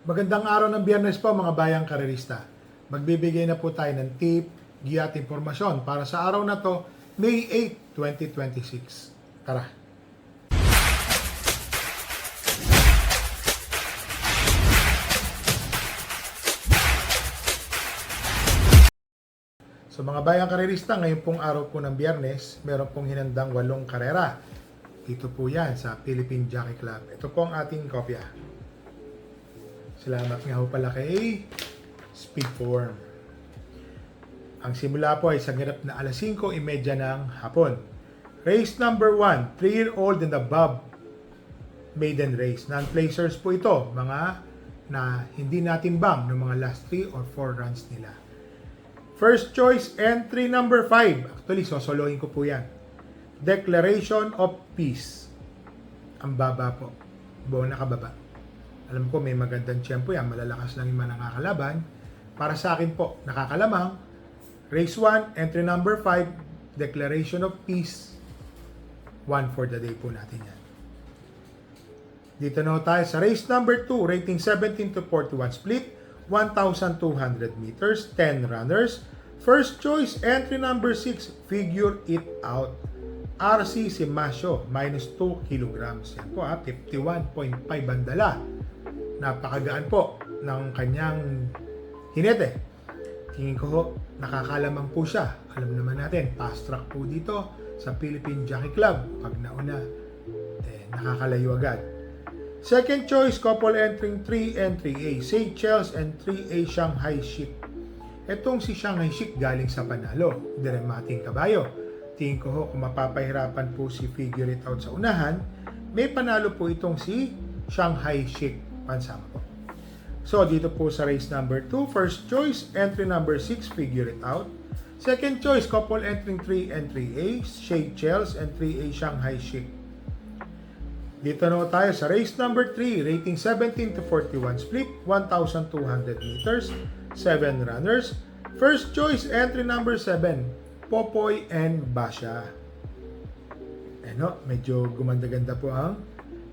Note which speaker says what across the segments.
Speaker 1: Magandang araw ng Biyernes po mga bayang karerista. Magbibigay na po tayo ng tip, giya at impormasyon para sa araw na to, May 8, 2026. Tara! So mga bayang karerista, ngayon pong araw po ng Biyernes, meron pong hinandang 8 karera. Dito po yan sa Philippine Jockey Club. Ito po ang ating kopya. Salamat nga ho pala kay Speedform. Ang simula po ay sa ganap na alas 5:30 ng hapon. Race number 1, 3-year-old and above maiden race. Non-placers po ito, mga na hindi natin bang ng mga last 3 or 4 runs nila. First choice, entry number 5. Actually, sosolohin ko po yan. Declaration of Peace. Ang baba po. Buong nakababa. Alam ko may magandang tiyempo yan, malalakas lang yung mga nakakalaban. Para sa akin po, nakakalamang. Race 1, entry number 5, Declaration of Peace. 1 for the day po natin yan. Dito na tayo sa race number 2, rating 17 to 41 split, 1,200 meters, 10 runners. First choice, entry number 6, Figure It Out. RC Simasio, minus 2 kilograms. Yan po 51.5 bandala. Napakagaan po ng kanyang hinete. Tingin ko ho, nakakalamang po siya. Alam naman natin, fast track po dito sa Philippine Jockey Club. Pag nauna, nakakalayo agad. Second choice, couple entering 3 and 3A. Seychelles and 3A Shanghai Chic. Itong si Shanghai Chic galing sa panalo. Dramating kabayo. Tingin ko ho, kung mapapahirapan po si Figure It Out sa unahan, may panalo po itong si Shanghai Chic. Pansama po. So, dito po sa race number 2, first choice, entry number 6, Figure It Out. Second choice, couple entering 3 and 3A, Seychelles and 3A Shanghai Chic. Dito na tayo sa race number 3, rating 17 to 41 split, 1,200 meters, 7 runners. First choice, entry number 7, Popoy and Basha. Medyo gumanda-ganda po ang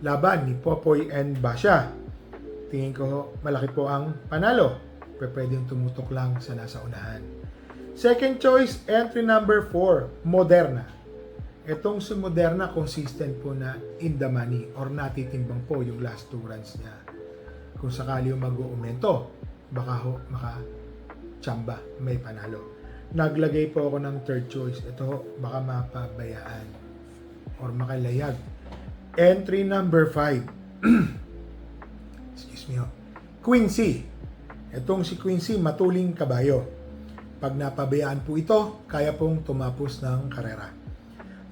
Speaker 1: laban ni Popoy and Basha. Tingin ko malaki po ang panalo. Pwedeng tumutok lang sa nasa unahan. Second choice, entry number 4, Moderna. Itong si Moderna, consistent po na in the money or natitimbang po yung last 2 runs niya. Kung sakali yung mag-uumento, baka ho, maka-chamba, may panalo. Naglagay po ako ng third choice. Ito ho, baka mapabayaan or makalayag. Entry number 5. Excuse me ho. Quincy. Itong si Quincy, matuling kabayo. Pag napabayaan po ito, kaya pong tumapos ng karera.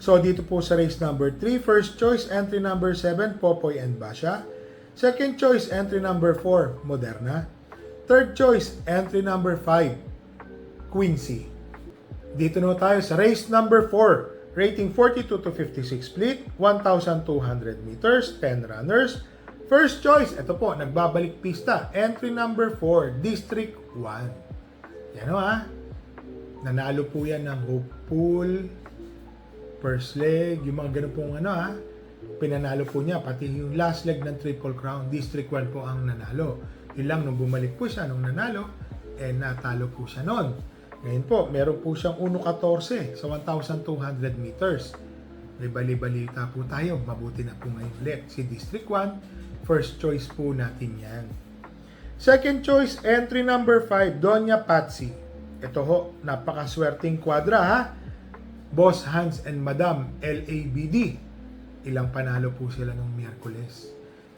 Speaker 1: So, dito po sa race number 3, first choice, entry number 7, Popoy and Basha. Second choice, entry number 4, Moderna. Third choice, entry number 5, Quincy. Dito na tayo sa race number 4, rating 42 to 56 split, 1,200 meters, 10 runners. First choice, ito po, nagbabalik pista. Entry number 4, District 1. Yan o Nanalo po yan ng Hopeful, first leg, yung mga ganun pong pinanalo po niya. Pati yung last leg ng Triple Crown, District 1 po ang nanalo. Yun lang, nung bumalik po siya, nung nanalo, natalo po siya noon. Ngayon po, meron po siyang 1.14 sa 1,200 meters. May bali-balita po tayo. Mabuti na po ngayon ulit. Si District 1, first choice po natin yan. Second choice, entry number 5, Doña Patsy. Ito ho, napakaswerteng kwadra Boss Hans and Madam LABD. Ilang panalo po sila nung Miyerkules.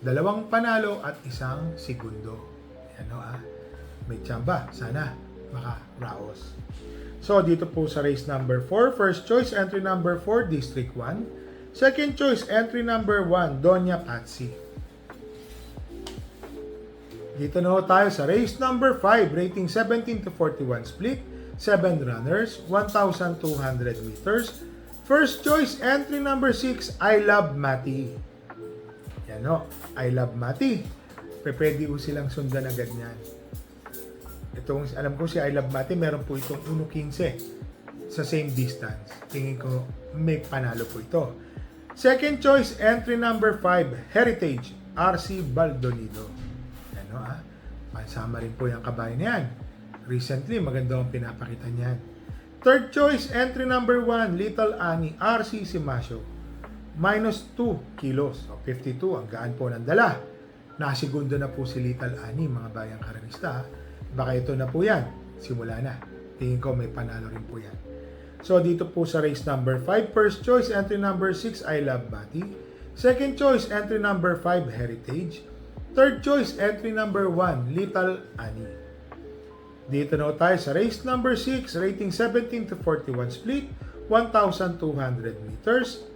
Speaker 1: 2 panalo at 1 segundo. May tsamba. Sana makaraos. So, dito po sa race number 4, first choice, entry number 4, District 1. Second choice, entry number 1, Doña Patsy. Dito na tayo sa race number 5, rating 17 to 41 split, 7 runners, 1,200 meters. First choice, entry number 6, I Love Mati. Yan I Love Mati. Pwede po silang sundan agad niyan. Itong, alam ko si I Love Mati, meron po itong 1.15 sa same distance. Tingin ko may panalo po ito. Second choice, entry number 5, Heritage, RC Baldonido. Pansama rin po yung kabayo na yan. Recently, maganda ang pinapakita niyan. Third choice, entry number 1, Little Annie, RC Simasio. Minus 2 kilos. So, 52, ang gaan po ng dala. Nasigundo na po si Little Annie, mga bayang karerista. Baka ito na po yan. Simula na. Tingin ko may panalo rin po yan. So, dito po sa race number 5, first choice, entry number 6, I Love Bati. Second choice, entry number 5, Heritage. Third choice, entry number 1, Little Annie. Dito na tayo sa race number 6, rating 17 to 41 split, 1,200 meters,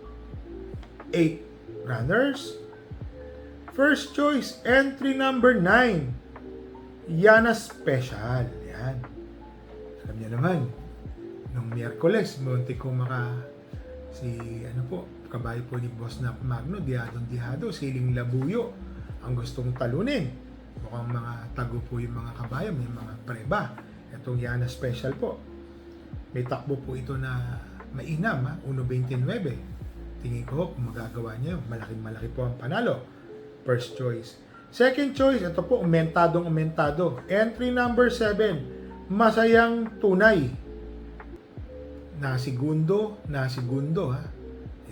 Speaker 1: 8 runners. First choice, entry number 9, Yana Special. Yan. Alam niyo naman, nung Miyerkules, munti ko kabayo po ni Boss na Magno, dihado, siling labuyo, ang gustong talunin. Mukhang mga tago po yung mga kabayo, may mga preba. Itong Yana Special po. May takbo po ito na mainam, 1.29. Tingin ko kung magagawa niya, malaki po ang panalo. First choice. Second choice, ito po, umentado. Entry number 7, Masayang Tunay. Nasigundo ha.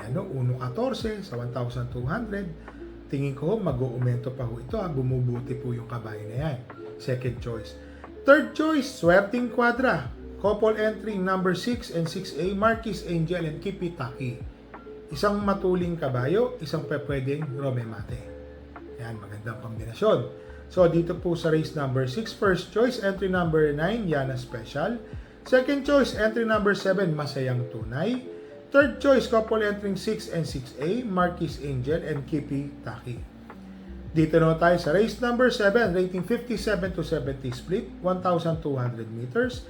Speaker 1: Yan o, 1.14 sa 1,200. Tingin ko mag-uumento pa ho ito. Bumubuti po yung kabayo na yan. Second choice. Third choice, Swerting Quadra. Couple entry number 6 and 6A, Marquis Angel and Kipi Taki. Isang matuling kabayo, isang pwedeng Romemate. Yan, magandang kombinasyon. So, dito po sa race number 6, first choice, entry number 9, Yana Special. Second choice, entry number 7, Masayang Tunay. Third choice, couple entering 6 and 6A, Marquis Angel and Kipi Taki. Dito na tayo sa race number 7, rating 57 to 70 split, 1,200 meters,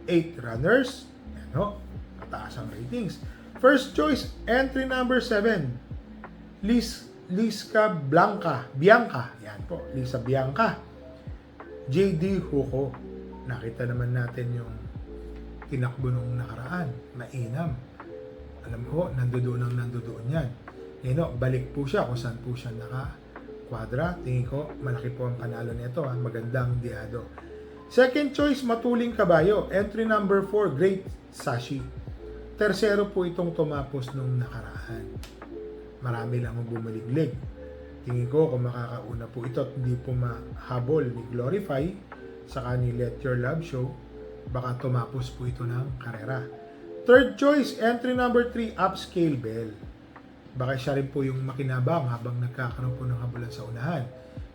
Speaker 1: 8 runners. Yan o, mataas ang ratings. First choice, entry number 7, Liska Bianca. Yan po, Lisa Bianca. JD Huko. Nakita naman natin yung tinakbo nung nakaraan. Mainam. Alam ko, nandoon yan. Ngayon, balik po siya kung saan po siya naka-quadra. Tingin ko, malaki po ang panalo nito. Magandang dihado. Second choice, matuling kabayo. Entry number 4, Great Sashi. Tersero po itong tumapos nung nakaraan. Marami lang ang bumaliglig. Tingin ko, kung makakauna po ito at hindi po mahabol ni Glorify sa ni Let Your Love Show, baka tumapos po ito ng karera. Third choice, entry number 3, Upscale Bell. Baka siya rin po yung makinabang habang nagkakaroon po ng habulan sa unahan.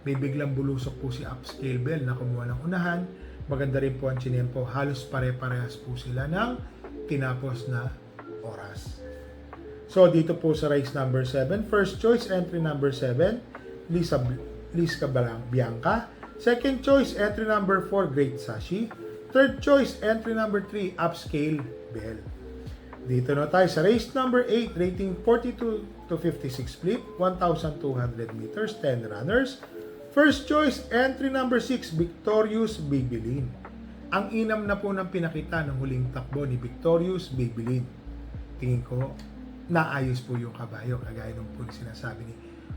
Speaker 1: May biglang bulusok po si Upscale Bell na kumuha ng unahan. Maganda rin po ang tsinempo. Halos pare-parehas po sila ng tinapos na oras. So, dito po sa race number 7, first choice, entry number 7, Liska Bianca. Second choice, entry number 4, Great Sashi. Third choice, entry number 3, Upscale Bell. Dito na tayo sa race number 8, rating 42 to 56 split, 1,200 meters, 10 runners. First choice, entry number 6, Victorious Babylin. Ang inam na po ng pinakita ng huling takbo ni Victorious Babylin. Tingin ko, naayos po yung kabayo, kagaya nung po sinasabi ni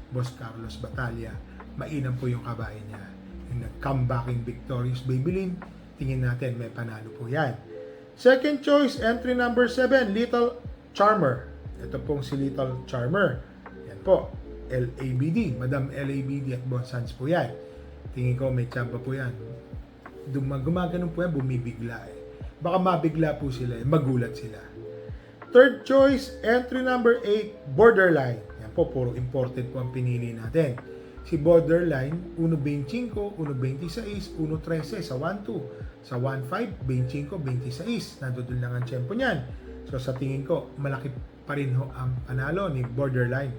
Speaker 1: Boss Carlos Batalla. Mainam po yung kabayo niya. Yung nag-comebacking Victorious Babylin, tingin natin may panalo po yan. Second choice, entry number 7, Little Charmer. Ito pong si Little Charmer. Yan po, LABD, Madam LABD at Bonsans po yan. Tingin ko may tsamba po yan. Gumaganon po yan, bumibigla Baka mabigla po sila, magulat sila. Third choice, entry number 8, Borderline. Yan po, puro imported po ang pinili natin. Si Borderline, 1.25, 1.26, 1.13 sa 1.2. Sa 1.5, 25, 26. Nandun lang ang tiyempo niyan. So sa tingin ko, malaki pa rin ho ang panalo ni Borderline.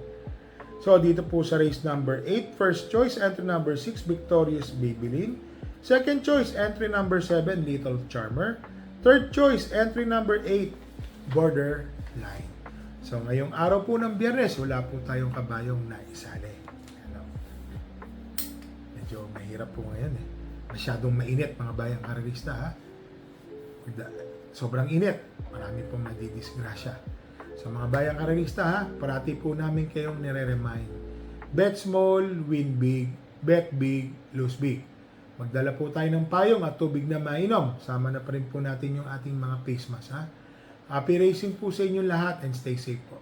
Speaker 1: So dito po sa race number 8, first choice, entry number 6, Victorious Babylin. Second choice, entry number 7, Little Charmer. Third choice, entry number 8, Borderline. So ngayong araw po ng Biyernes, wala po tayong kabayong naisali. Medyo mahirap po ngayon Masyadong mainit mga bayang karerista ha. Sobrang init. Marami pong nadidisgrasya. Sa mga bayang karerista ha, parati po namin kayong nire-remind. Bet small, win big. Bet big, lose big. Magdala po tayo ng payong at tubig na mainom. Sama na pa rin po natin yung ating mga face mask. Ha? Happy racing po sa inyong lahat and stay safe po.